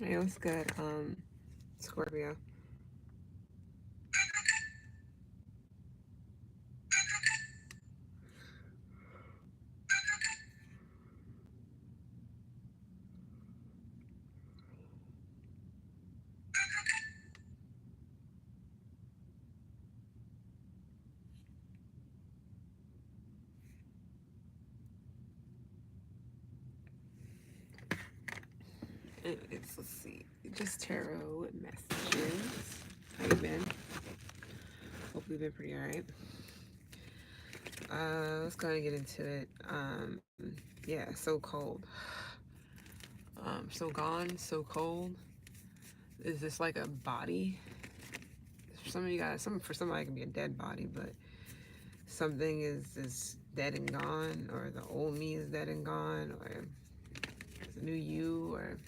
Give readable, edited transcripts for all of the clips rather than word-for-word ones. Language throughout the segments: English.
Hey, what's good? Scorpio. Anyways, let's see. Just tarot messages. How you been? Hope you've been pretty alright. Let's go ahead and get into it. Yeah, so cold. So gone, so cold. Is this like a body? For some of you guys, for somebody it can be a dead body, but something is dead and gone, or the old me is dead and gone, or it's a new you, or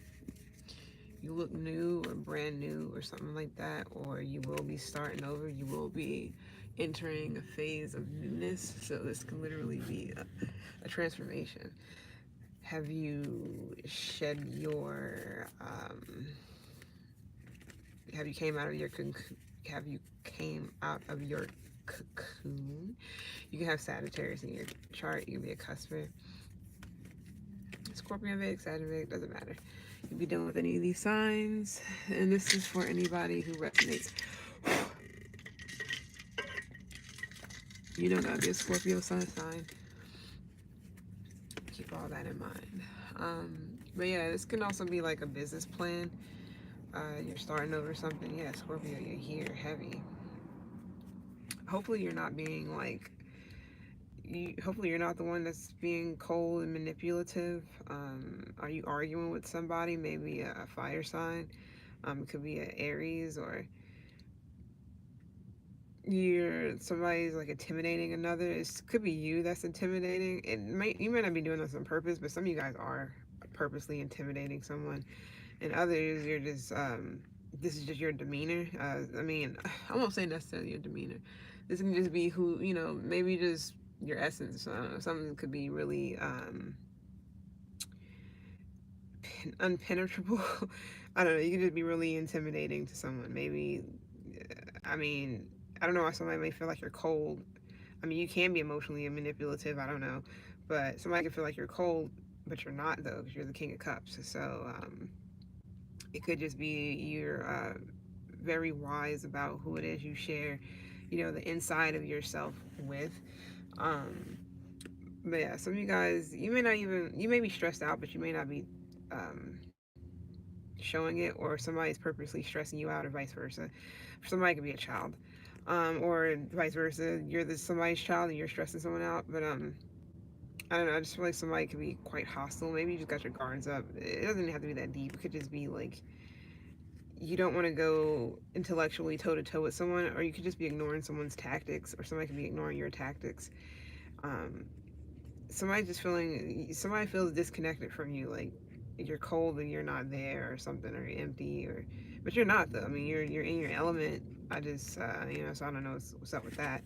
you look new or brand new or something like that, or you will be starting over. You will be entering a phase of newness. So this can literally be a transformation. Have you shed your have you came out of your have you came out of your cocoon? You can have Sagittarius in your chart. You can be a cusper, Scorpio, Vig, Sagittarius, doesn't matter. You'll be dealing with any of these signs, and this is for anybody who resonates. You don't gotta be a Scorpio sun sign. Keep all that in mind. But yeah, this can also be like a business plan. You're starting over something. Yeah, Scorpio, you're here heavy. Hopefully, you're not being like. Hopefully, you're not the one that's being cold and manipulative. Are you arguing with somebody? Maybe a fire sign. It could be an Aries, or somebody's like intimidating another. It could be you that's intimidating. You might not be doing this on purpose, but some of you guys are purposely intimidating someone, and others you're just this is just your demeanor. I mean, I won't say necessarily your demeanor. This can just be who, maybe just your essence. I don't know, something could be really unpenetrable. I don't know. You could just be really intimidating to someone. Maybe, I mean, I don't know why somebody may feel like you're cold. I mean, you can be emotionally manipulative. I don't know, but somebody can feel like you're cold, but you're not though, because you're the King of Cups. So it could just be you're very wise about who it is you share, the inside of yourself with. Um, but yeah, some of you guys, you may be stressed out, but you may not be um, showing it, or somebody's purposely stressing you out, or vice versa. For somebody, it could be a child, or vice versa. You're somebody's child and you're stressing someone out. But I don't know. I just feel like somebody could be quite hostile. Maybe you just got your guards up. It doesn't have to be that deep. It could just be like you don't want to go intellectually toe to toe with someone, or you could just be ignoring someone's tactics, or somebody could be ignoring your tactics. Um, somebody feels disconnected from you, like you're cold and you're not there, or something, or you're empty, or but you're not though. I mean, you're in your element. I just so I don't know what's up with that.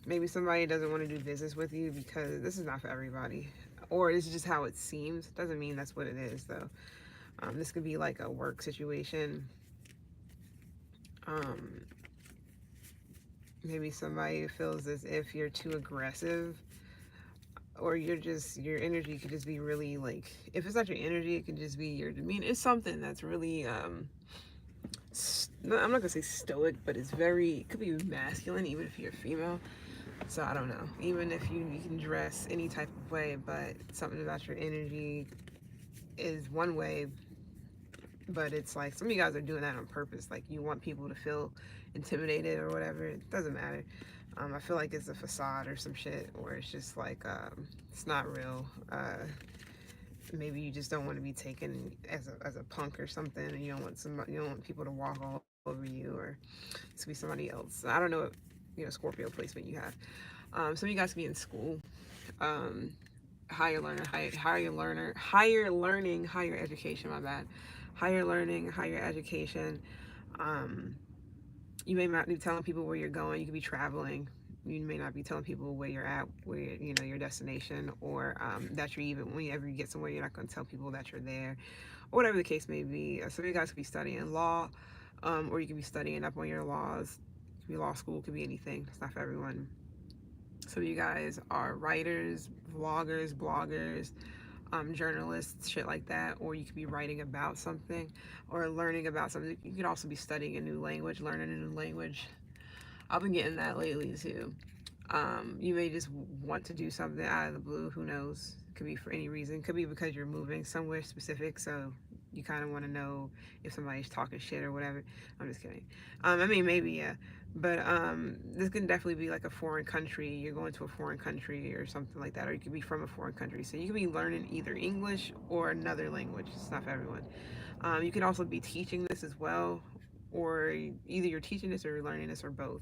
Maybe somebody doesn't want to do business with you because this is not for everybody, or this is just how it seems. Doesn't mean that's what it is though. This could be like a work situation. Um, Maybe somebody feels as if you're too aggressive, or your energy could just be really like, if it's not your energy, it could just be your demeanor. It's something that's really I'm not gonna say stoic, but it's very, it could be masculine even if you're female. So I don't know, even if you can dress any type of way, but something about your energy is one way. But it's like some of you guys are doing that on purpose, like you want people to feel intimidated or whatever. It doesn't matter. I feel like it's a facade or some shit, or it's just like it's not real. Maybe you just don't want to be taken as a punk or something, and you don't want people to walk all over you, or to be somebody else. I don't know what Scorpio placement you have. Some of you guys can be in school, um, higher learning, higher education. My bad, higher learning, higher education. Um, you may not be telling people where you're going. You could be traveling. You may not be telling people where you're at, where your destination, or that you're even whenever you get somewhere, you're not going to tell people that you're there, or whatever the case may be. Some of you guys could be studying law, or you could be studying up on your laws. It could be law school, it could be anything. It's not for everyone. Some of you guys are writers, vloggers, bloggers, journalists, shit like that, or you could be writing about something or learning about something. You could also be studying a new language, learning a new language. I've been getting that lately too. You may just want to do something out of the blue. Who knows? Could be for any reason. Could be because you're moving somewhere specific, so you kind of want to know if somebody's talking shit or whatever. I'm just kidding. I mean, maybe, yeah. But this can definitely be like a foreign country. You're going to a foreign country or something like that, or you could be from a foreign country. So you could be learning either English or another language. It's not for everyone. You can also be teaching this as well, or either you're teaching this or you're learning this or both.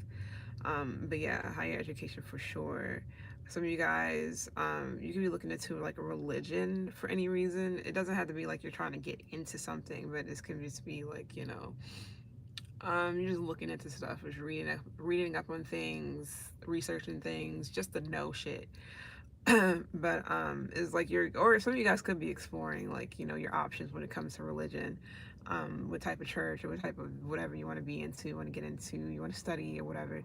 But yeah, higher education for sure. Some of you guys, you could be looking into like a religion for any reason. It doesn't have to be like you're trying to get into something, but this can just be like, you're just looking into stuff, just reading up on things, researching things, just to know shit. But it's like or some of you guys could be exploring like your options when it comes to religion, what type of church or what type of whatever you want to be into, want to get into, you want to study or whatever.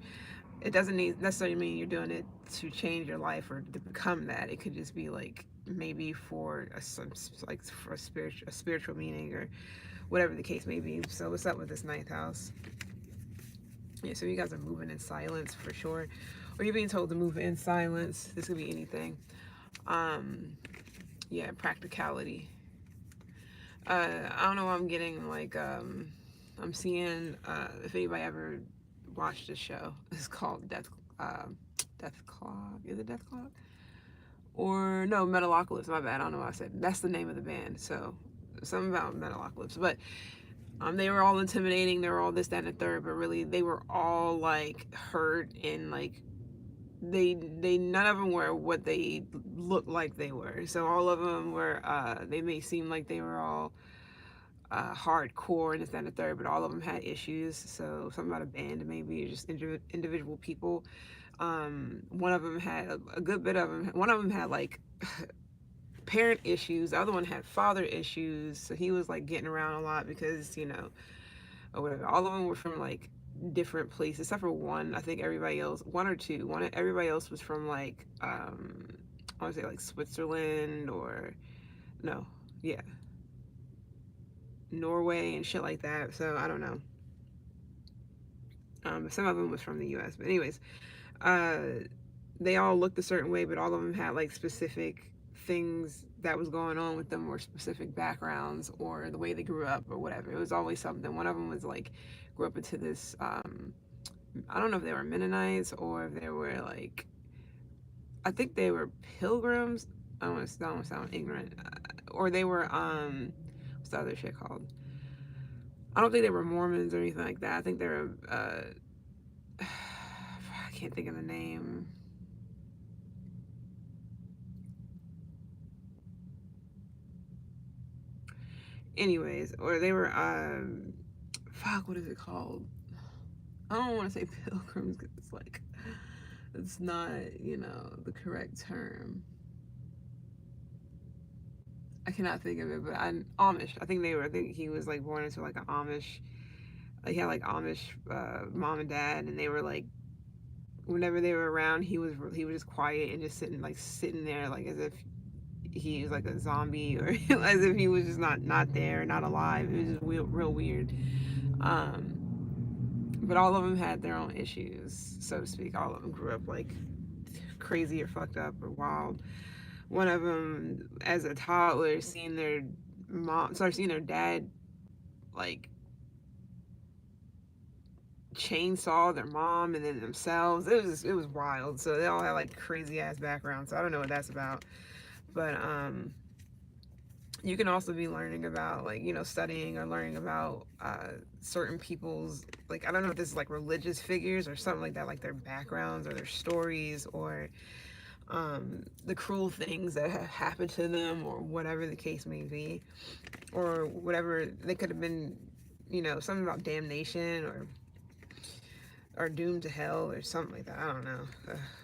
It doesn't necessarily mean you're doing it to change your life or to become that. It could just be like maybe for like for a spiritual meaning or whatever the case may be. So what's up with this ninth house? Yeah, so you guys are moving in silence for sure, or you're being told to move in silence. This could be anything. Yeah, practicality. I don't know why I'm getting like I'm seeing if anybody ever watched this show. It's called Death Clock. Is it Death Clock? Or no, Metalocalypse. My bad. I don't know what I said. That's the name of the band. So something about Metalocalypse. But they were all intimidating. They were all this, that, and the third. But really, they were all like hurt and like they none of them were what they looked like they were. So all of them were they may seem like they were all hardcore and this, that, and the third, but all of them had issues. So something about a band, maybe just individual people. One of them had a good bit of them. One of them had like parent issues. The other one had father issues. So he was like getting around a lot because or whatever. All of them were from like different places, except for one. I think everybody else, one or two. Everybody else was from like I want to say like Switzerland or no, yeah, Norway and shit like that. So I don't know. Some of them was from the U.S. But anyways, uh, they all looked a certain way, but all of them had like specific things that was going on with them or specific backgrounds or the way they grew up or whatever. It was always something. One of them was like grew up into this I don't know if they were Mennonites or if they were like I think they were pilgrims. I don't want to sound ignorant. Or they were what's the other shit called? I don't think they were Mormons or anything like that. I think they were I can't think of the name. Anyways, or they were fuck, what is it called? I don't want to say pilgrims because it's like it's not the correct term. I cannot think of it, but I'm Amish. I think I think he was like born into like an Amish. Like he had like Amish mom and dad, and they were like whenever they were around, he was just quiet and just sitting there like as if he was like a zombie or as if he was just not there, not alive. It was just real weird. But all of them had their own issues, so to speak. All of them grew up like crazy or fucked up or wild. One of them, as a toddler, seeing their dad like chainsaw their mom and then themselves. It was wild. So they all had like crazy ass backgrounds. So I don't know what that's about, but you can also be learning about like studying or learning about certain people's like I don't know if this is like religious figures or something like that, like their backgrounds or their stories or the cruel things that have happened to them or whatever the case may be, or whatever they could have been, something about damnation or are doomed to hell or something like that. I don't know.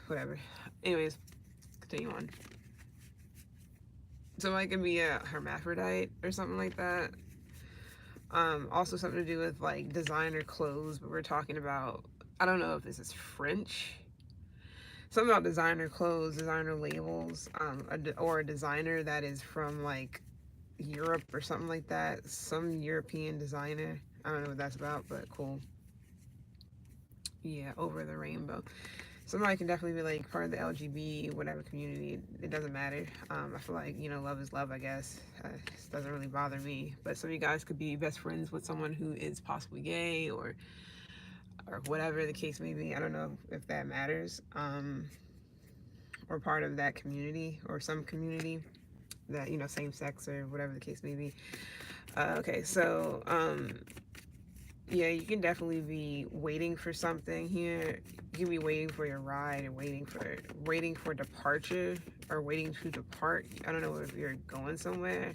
Whatever. Anyways, continue on. So I can be a hermaphrodite or something like that. Also something to do with like designer clothes, but we're talking about, I don't know if this is French. Something about designer clothes, designer labels, or a designer that is from like Europe or something like that. Some European designer. I don't know what that's about, but cool. Yeah, over the rainbow. Somebody can definitely be like part of the LGBT whatever community. It doesn't matter. I feel like love is love. I guess it doesn't really bother me. But some of you guys could be best friends with someone who is possibly gay or whatever the case may be. I don't know if that matters. Or part of that community or some community that same sex or whatever the case may be. Okay, so yeah, you can definitely be waiting for something here. You can be waiting for your ride and waiting for departure or waiting to depart. I don't know if you're going somewhere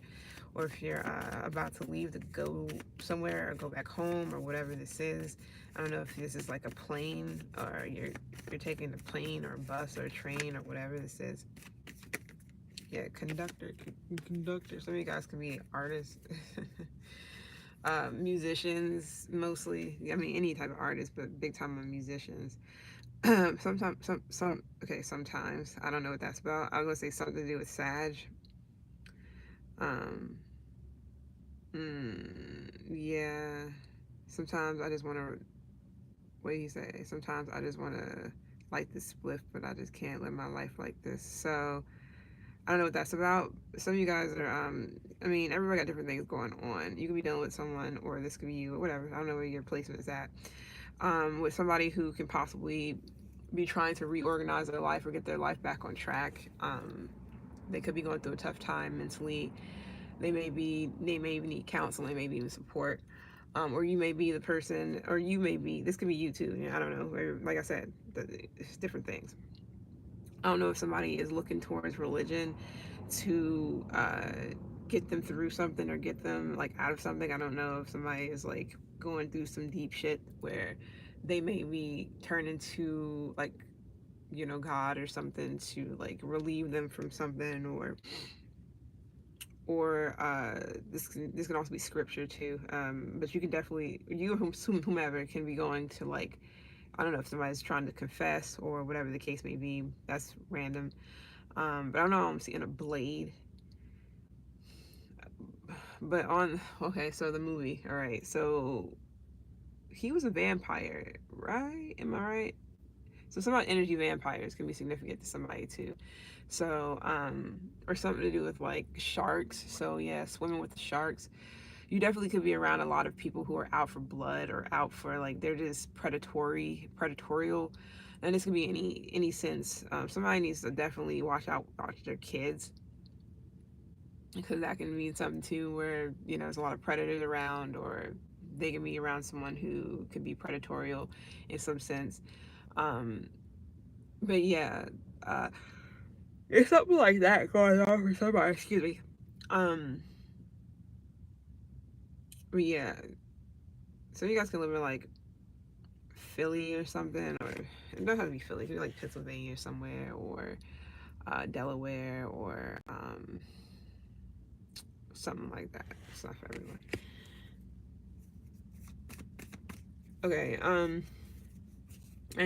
or if you're about to leave to go somewhere or go back home or whatever this is. I don't know if this is like a plane or you're taking a plane or a bus or a train or whatever this is. Yeah, conductor. Some of you guys can be artists. Musicians mostly. I mean, any type of artist, but big time on musicians. Sometimes, some. Okay, sometimes I don't know what that's about. I was gonna say something to do with Sag. Um, yeah. Sometimes I just want to. What do you say? Sometimes I just want to light this spliff, but I just can't live my life like this. So I don't know what that's about. Some of you guys are, I mean, everybody got different things going on. You could be dealing with someone, or this could be you, or whatever. I don't know where your placement is at. With somebody who can possibly be trying to reorganize their life or get their life back on track. They could be going through a tough time mentally. They may even need counseling, maybe even support. Or you may be the person, or you may be, this could be you too. I don't know. Or, like I said, it's different things. I don't know if somebody is looking towards religion to get them through something or get them like out of something. I don't know if somebody is like going through some deep shit where they may be turning to like God or something to like relieve them from something or this can also be scripture too. But you can definitely whomever can be going to like I don't know if somebody's trying to confess or whatever the case may be. That's random. But I don't know. I'm seeing a blade. But okay, so the movie. All right, so he was a vampire, right? Am I right? So some energy vampires can be significant to somebody too. So or something to do with like sharks. So yeah, swimming with the sharks. You definitely could be around a lot of people who are out for blood or out for like they're just predatorial, and this could be any sense. Somebody needs to definitely watch their kids because that can mean something too where there's a lot of predators around or they can be around someone who could be predatorial in some sense. um but yeah, uh it's something like that going on for somebody, excuse me. um but yeah, so you guys can live in like Philly or something, or it doesn't have to be Philly. It could be like Pennsylvania somewhere, or Delaware, or something like that. It's not for everyone. Okay, I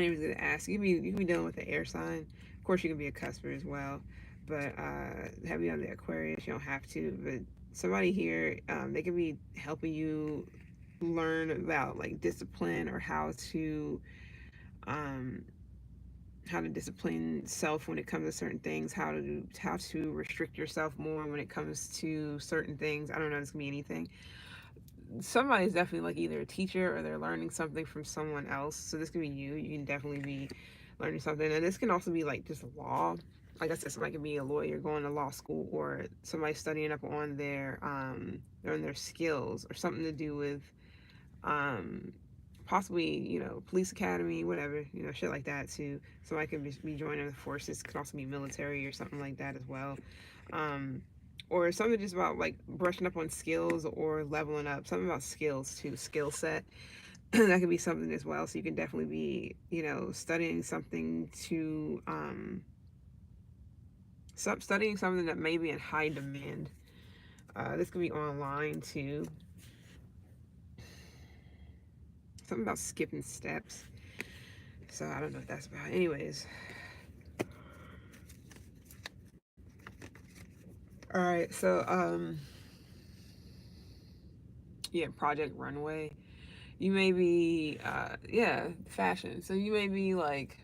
was gonna ask. You can be dealing with the air sign. Of course, you can be a cusper as well, but have you on the Aquarius? You don't have to. But somebody here, they can be helping you learn about like discipline or um, how to discipline self when it comes to certain things. How to restrict yourself more when it comes to certain things. I don't know. This can be anything. Somebody's definitely like either a teacher or they're learning something from someone else. So this could be you. You can definitely be learning something, and this can also be like just law. Like I said, somebody can be a lawyer going to law school, or somebody studying up on their skills, or something to do with um, possibly police academy, whatever, shit like that too. Somebody could be joining the forces. Could also be military or something like that as well. Um, or something just about like brushing up on skills or leveling up. Something about skills too, skill set. That could be something as well. So you can definitely be, studying something to, studying something that may be in high demand. This could be online too. Something about skipping steps. So I don't know what that's about. Anyways, all right. So yeah, Project Runway. You may be yeah, fashion. So you may be like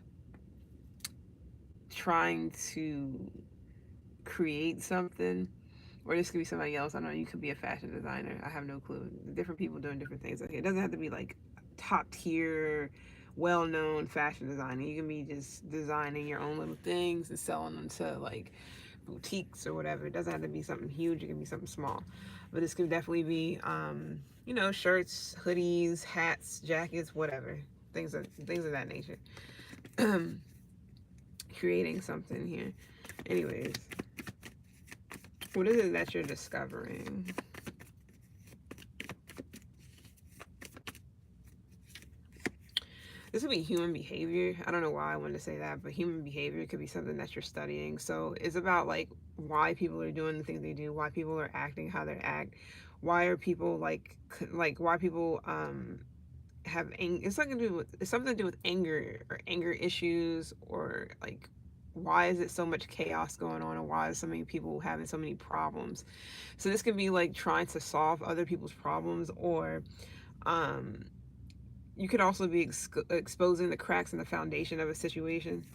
trying to create something, or this could be somebody else. I don't know. You could be a fashion designer. I have no clue. Different people doing different things. Okay, it doesn't have to be like top tier, well known fashion designing. You can be just designing your own little things and selling them to like boutiques or whatever. It doesn't have to be something huge. It can be something small. But this could definitely be, shirts, hoodies, hats, jackets, whatever. Things of that nature. Creating something here. Anyways, what is it that you're discovering? This would be human behavior. I don't know why I wanted to say that, but human behavior could be something that you're studying. So it's about like why people are doing the things they do, why people are acting how they act, why are people like why people have it's something to do with anger or anger issues, or like why is it so much chaos going on, and why is so many people having so many problems. So this could be like trying to solve other people's problems, or um you could also be exposing the cracks in the foundation of a situation.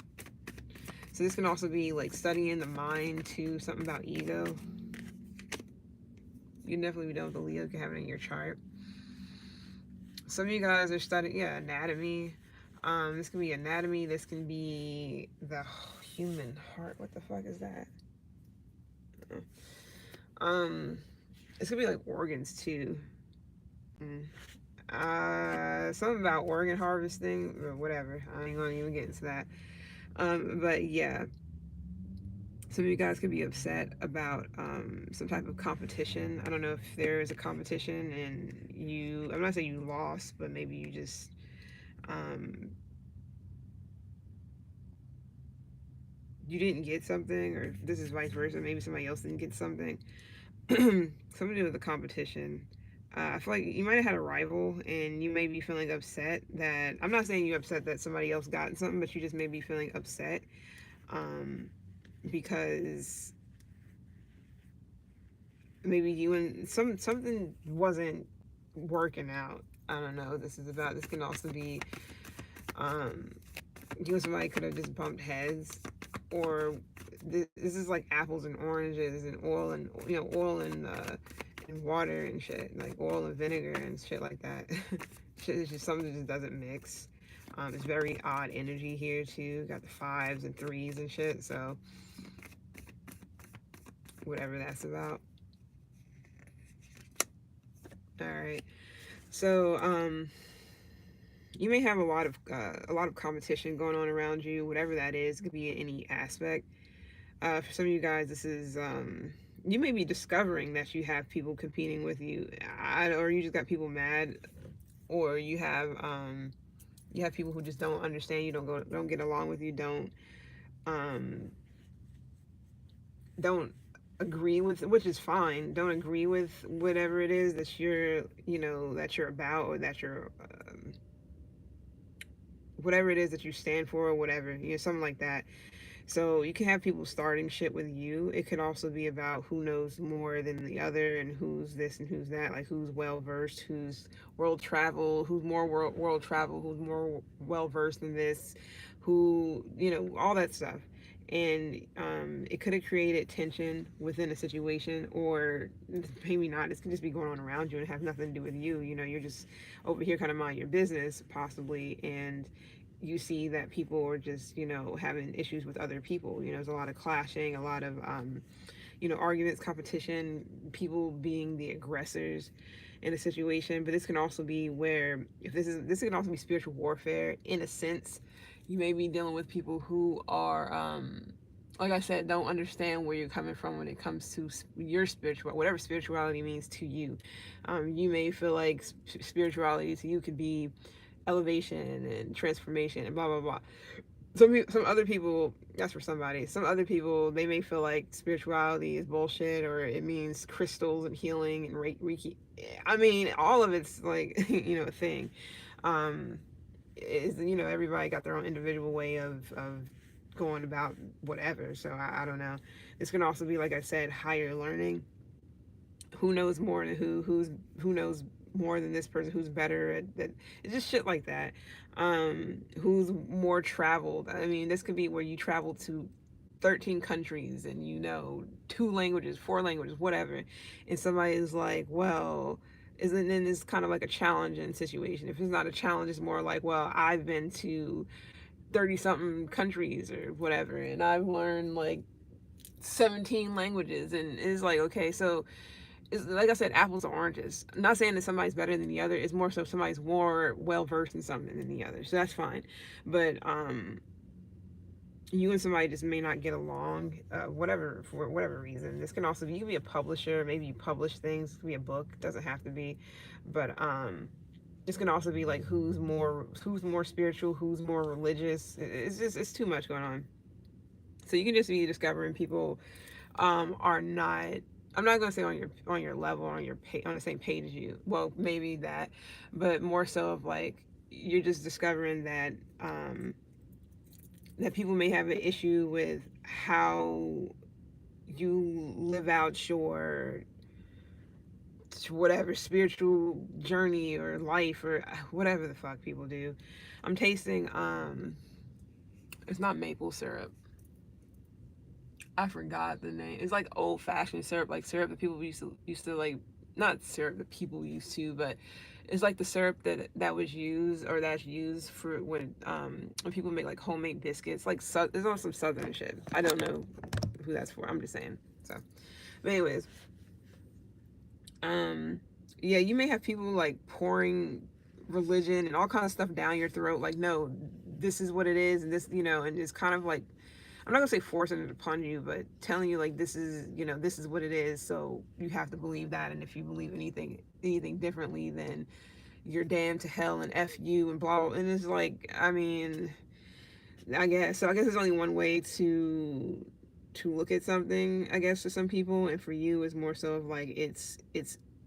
So this can also be like studying the mind too, something about ego. You can definitely be done with the Leo if you have it in your chart. Some of you guys are studying, yeah, anatomy. This can be anatomy. This can be the human heart. What the fuck is that? Um, it's gonna be like organs too. Mm. Something about organ harvesting or whatever. I ain't gonna even get into that. But yeah, some of you guys could be upset about some type of competition. I don't know if there is a competition and I'm not saying you lost, but maybe you just, um, you didn't get something, or this is vice versa. Maybe somebody else didn't get something. Something to do with the competition. I feel like you might have had a rival, and you may be feeling upset that I'm not saying you're upset that somebody else got something, but you just may be feeling upset um, because maybe you and something wasn't working out. I don't know. This can also be um, you and somebody could have just bumped heads, or this is like apples and oranges and oil and water and shit, like oil and vinegar and shit like that. Shit is just something that just doesn't mix. It's very odd energy here too. Got the fives and threes and shit. So whatever that's about. All right. So you may have a lot of competition going on around you. Whatever that is, it could be in any aspect. For some of you guys, this is you may be discovering that you have people competing with you, or you just got people mad, or you have people who just don't understand you, don't get along with you, um, don't agree with, which is fine. Don't agree with whatever it is that that you're about, or that you're whatever it is that you stand for, or whatever, something like that. So you can have people starting shit with you. It could also be about who knows more than the other, and who's this and who's that, like who's well versed, who's who's more world travel, who's more well versed in this, who, all that stuff. And it could have created tension within a situation, or maybe not. This could just be going on around you and have nothing to do with you. You're just over here kind of mind your business, possibly, and you see that people are just, having issues with other people. There's a lot of clashing, a lot of, arguments, competition, people being the aggressors in a situation. But this can also be where, if this can also be spiritual warfare in a sense. You may be dealing with people who are, like I said, don't understand where you're coming from when it comes to your spiritual, whatever spirituality means to you. You may feel like spirituality to you could be elevation and transformation and blah blah blah. Some other people, that's for somebody. Some other people, they may feel like spirituality is bullshit, or it means crystals and healing and reiki. I mean, all of it's like a thing. Um, is everybody got their own individual way of going about whatever. So I don't know. This can also be, like I said, higher learning. Who knows more than who knows more than this person, who's better at that. It's just shit like that. Who's more traveled. I mean, this could be where you travel to 13 countries and two languages, four languages, whatever, and somebody is like, well, isn't then it's kind of like a challenging situation. If it's not a challenge, it's more like, well, I've been to 30 something countries or whatever, and I've learned like 17 languages, and it's like, okay, so it's like I said, apples or oranges. I'm not saying that somebody's better than the other. It's more so somebody's more well versed in something than the other. So that's fine. But you and somebody just may not get along, whatever, for whatever reason. This can also be, you can be a publisher. Maybe you publish things. It could be a book. It doesn't have to be. But this can also be like who's more spiritual, who's more religious. It's too much going on. So you can just be discovering people are not, I'm not going to say on your level, on the same page as you. Well, maybe that, but more so of like you're just discovering that people may have an issue with how you live out your whatever spiritual journey or life or whatever the fuck people do. I'm tasting it's not maple syrup. I forgot the name. It's like old fashioned syrup, like syrup that people used to like, not syrup that people used to, but it's like the syrup that was used, or that's used for when people make like homemade biscuits. Like there's on some southern shit. I don't know who that's for. I'm just saying. So, but anyways, um, yeah, you may have people like pouring religion and all kinds of stuff down your throat. Like, no, this is what it is, and this, and it's kind of like, I'm not gonna say forcing it upon you, but telling you like this is what it is. So you have to believe that, and if you believe anything differently, then you're damned to hell and f you and blah, blah. And it's like, I mean, I guess so. I guess there's only one way to look at something. I guess for some people, and for you, is more so of like it's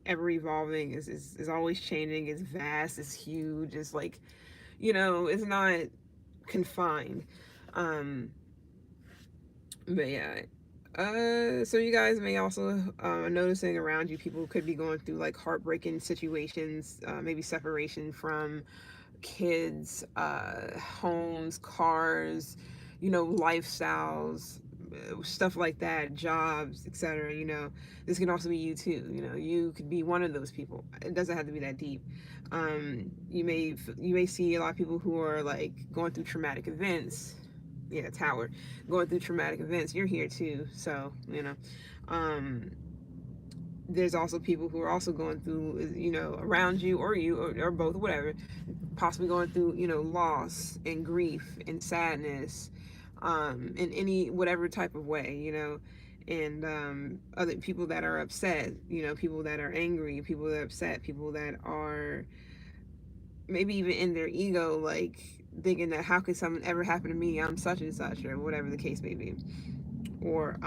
ever evolving. Is always changing. It's vast. It's huge. It's like, it's not confined. Um, but yeah, so you guys may also noticing around you, people could be going through like heartbreaking situations, maybe separation from kids, homes, cars, lifestyles, stuff like that, jobs, etc. This can also be you too. You could be one of those people. It doesn't have to be that deep. You may see a lot of people who are like going through traumatic events. Yeah, tower, going through traumatic events. You're here too, so um there's also people who are also going through, around you, or you, or both, whatever, possibly going through, loss and grief and sadness, in any whatever type of way, and other people that are upset, people that are angry, people that are upset, people that are maybe even in their ego, like thinking that how could something ever happen to me? I'm such and such, or whatever the case may be, or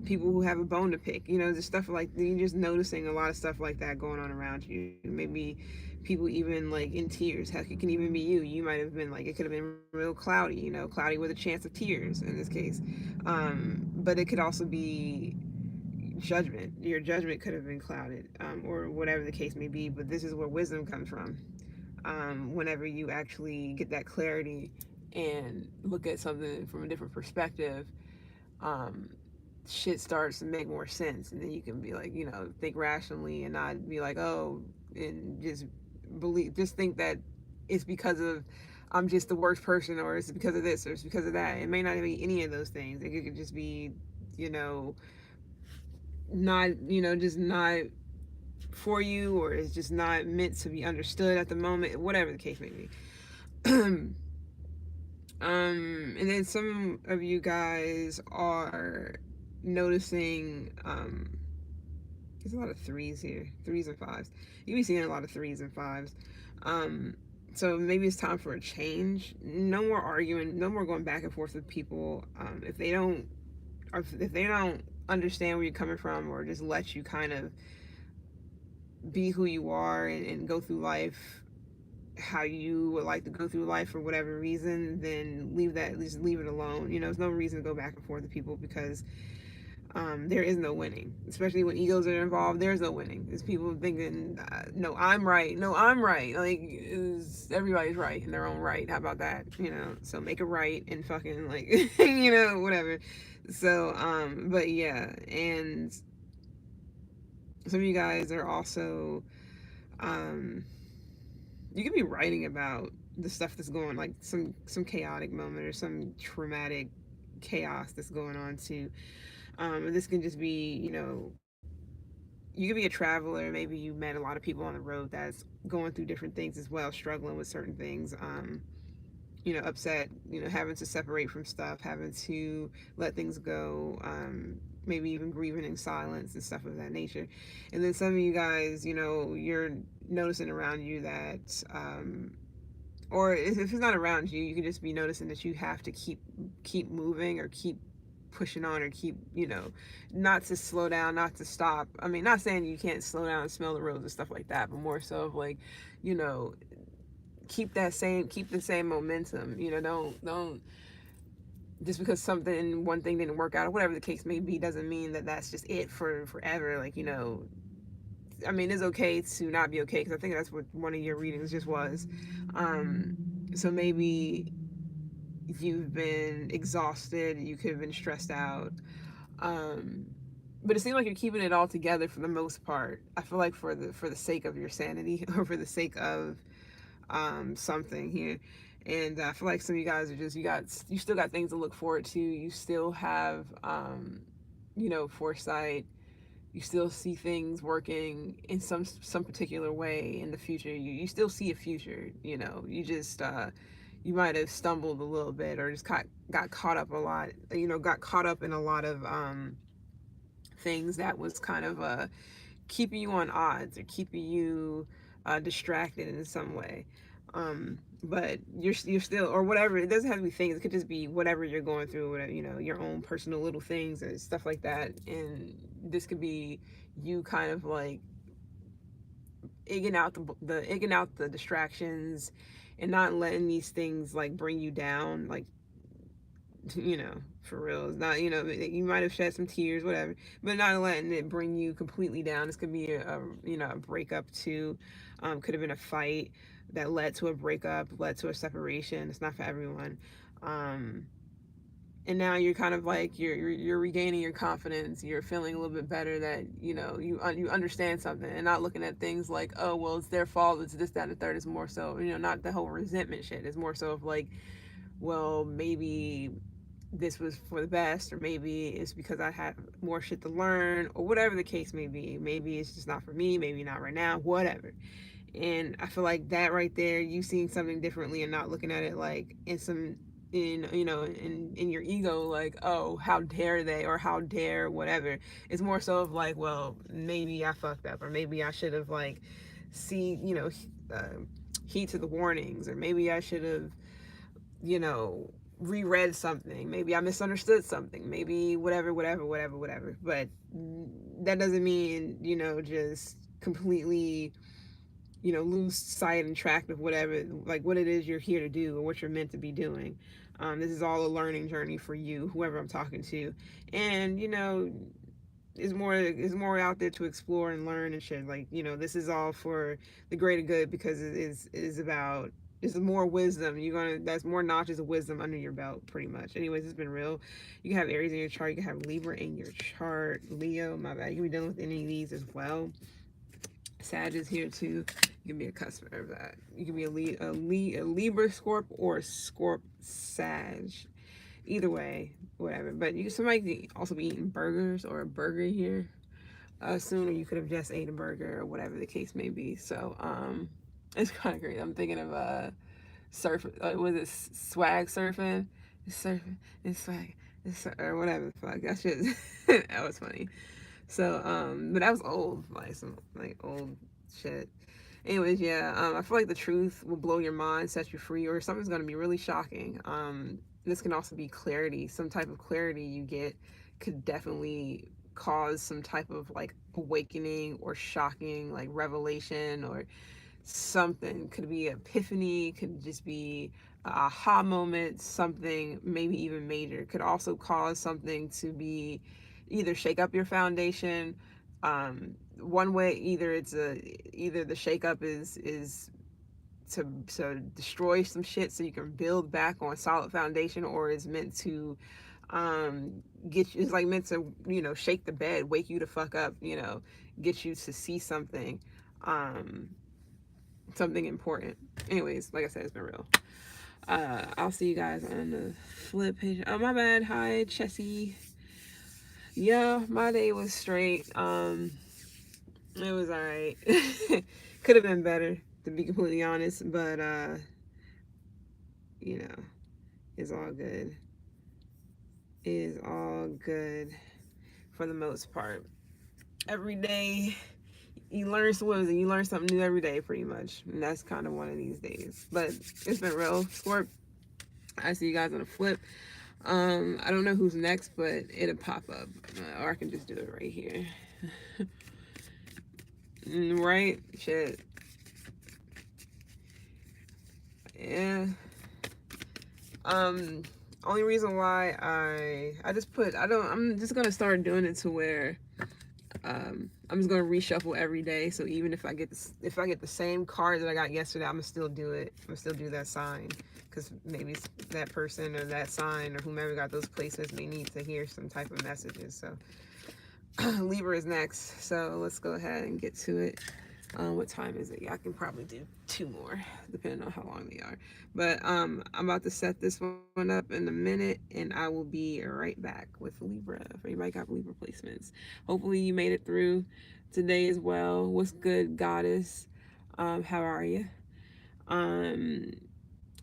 people who have a bone to pick, just stuff like, you're just noticing a lot of stuff like that going on around you. Maybe people even like in tears. Heck, it can even be you might have been like, it could have been real cloudy, cloudy with a chance of tears in this case. But it could also be judgment. Your judgment could have been clouded, or whatever the case may be. But this is where wisdom comes from. Whenever you actually get that clarity and look at something from a different perspective, um, shit starts to make more sense, and then you can be like, think rationally and not be like, oh, and just think that it's because of, I'm just the worst person, or it's because of this, or it's because of that. It may not be any of those things. It could just be, you know not, just not for you, or it's just not meant to be understood at the moment, whatever the case may be. And then some of you guys are noticing, there's a lot of threes here, threes and fives. You be seeing a lot of threes and fives. Um, so maybe it's time for a change. No more arguing, no more going back and forth with people. If they don't understand where you're coming from, or just let you kind of be who you are and go through life how you would like to go through life for whatever reason, then just leave it alone. There's no reason to go back and forth with people, because there is no winning, especially when egos are involved. There's no winning. There's people thinking, no, I'm right. No, I'm right. Like, everybody's right in their own right. How about that? So make it right and fucking, like, whatever. So, but yeah. And some of you guys are also, um, you could be writing about the stuff that's going, like some chaotic moment or some traumatic chaos that's going on too. This can just be, you could be a traveler. Maybe you met a lot of people on the road that's going through different things as well, struggling with certain things. Upset, having to separate from stuff, having to let things go, maybe even grieving in silence and stuff of that nature. And then some of you guys, you're noticing around you that, or if it's not around you, you can just be noticing that you have to keep moving, or keep pushing on, or keep, not to slow down, not to stop. I mean, not saying you can't slow down and smell the roses and stuff like that, but more so of like, you know, keep the same momentum. Don't just because one thing didn't work out or whatever the case may be, doesn't mean that that's just it for forever. Like, I mean, it's okay to not be okay, because I think that's what one of your readings just was. So maybe you've been exhausted, you could have been stressed out, um, but it seems like you're keeping it all together for the most part. I feel like for the sake of your sanity, or for the sake of something here. And I feel like some of you guys are just, you still got things to look forward to. You still have, foresight. You still see things working in some particular way in the future. You still see a future. You just, you might have stumbled a little bit, or just got caught up a lot. Got caught up in a lot of things that was kind of keeping you on odds, or keeping you distracted in some way. But you're still, or whatever. It doesn't have to be things. It could just be whatever you're going through, whatever, your own personal little things and stuff like that. And this could be you kind of like egging out the distractions, and not letting these things like bring you down, like, for real. It's not, you might have shed some tears, whatever, but not letting it bring you completely down. This could be a breakup too. Could have been a fight that led to a breakup, led to a separation. It's not for everyone. Um, and now you're kind of like, you're regaining your confidence. You're feeling a little bit better that, you understand something, and not looking at things like, oh, well, it's their fault, it's this, that, and the third. Is more so, not the whole resentment shit. It's more so of like, well, maybe this was for the best, or maybe it's because I have more shit to learn, or whatever the case may be. Maybe it's just not for me, maybe not right now, whatever. And I feel like that right there, you seeing something differently, and not looking at it like in your ego, like, oh, how dare they, or how dare whatever. It's more so of like, well, maybe I fucked up, or maybe I should have, like, see, uh, heed to the warnings, or maybe I should have, you know, reread something. Maybe I misunderstood something. Maybe whatever. But that doesn't mean, just completely, lose sight and track of whatever, like, what it is you're here to do, or what you're meant to be doing. This is all a learning journey for you, whoever I'm talking to. And, is more out there to explore and learn and shit. Like, this is all for the greater good, because it is about, it's more wisdom. That's more notches of wisdom under your belt, pretty much. Anyways, it's been real. You can have Aries in your chart, you can have Libra in your chart, Leo, my bad, you can be dealing with any of these as well. Sag is here too. You can be a customer of that. You can be a Libra Scorp, or Scorp Sag. Either way, whatever. But somebody could also be eating burgers, or a burger here soon, or you could have just ate a burger, or whatever the case may be. So it's kind of great. I'm thinking of surf, was it swag surfing? It's surfing, it's swag, or whatever the fuck. That shit, that was funny. So, but that was old, like some like old shit. Anyways, yeah, I feel like the truth will blow your mind, set you free, or something's gonna be really shocking. This can also be clarity. Some type of clarity you get could definitely cause some type of like awakening or shocking like revelation or something. Could be epiphany, could just be a aha moment, something maybe even major. Could also cause something to be either shake up your foundation. One way, either the shake up is to destroy some shit so you can build back on solid foundation, or is meant to get you, it's like meant to, shake the bed, wake you the fuck up, get you to see something, um something important. Anyways, like I said, it's been real. I'll see you guys on the flip page. Oh, my bad. Hi, Chessie. Yeah, my day was straight. It was alright. Could have been better, to be completely honest, but you know, it's all good. It is all good for the most part. Every day you learn something new every day, pretty much, and that's kind of one of these days. But it's been real. Scorp, I see you guys on the flip. I don't know who's next, but it'll pop up, or I can just do it right here. Right? Shit. Yeah. Only reason why I just put, I'm just gonna start doing it to where I'm just gonna reshuffle every day. So even if I get the same card that I got yesterday, I'm gonna still do it. I'm gonna still do that sign, because maybe that person or that sign or whomever got those placements may need to hear some type of messages. So Libra is next. So let's go ahead and get to it. What time is it? Yeah, I can probably do two more, depending on how long they are. But I'm about to set this one up in a minute, and I will be right back with Libra. If anybody got Libra placements, hopefully you made it through today as well. What's good, Goddess? How are you? Um,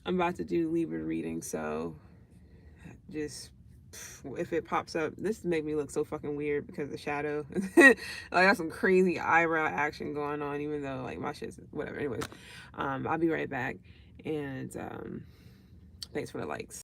I'm about to do Libra reading, so just if it pops up, this make me look so fucking weird because of the shadow. Like, I got some crazy eyebrow action going on, even though like my shit's whatever. Anyways, I'll be right back, and thanks for the likes.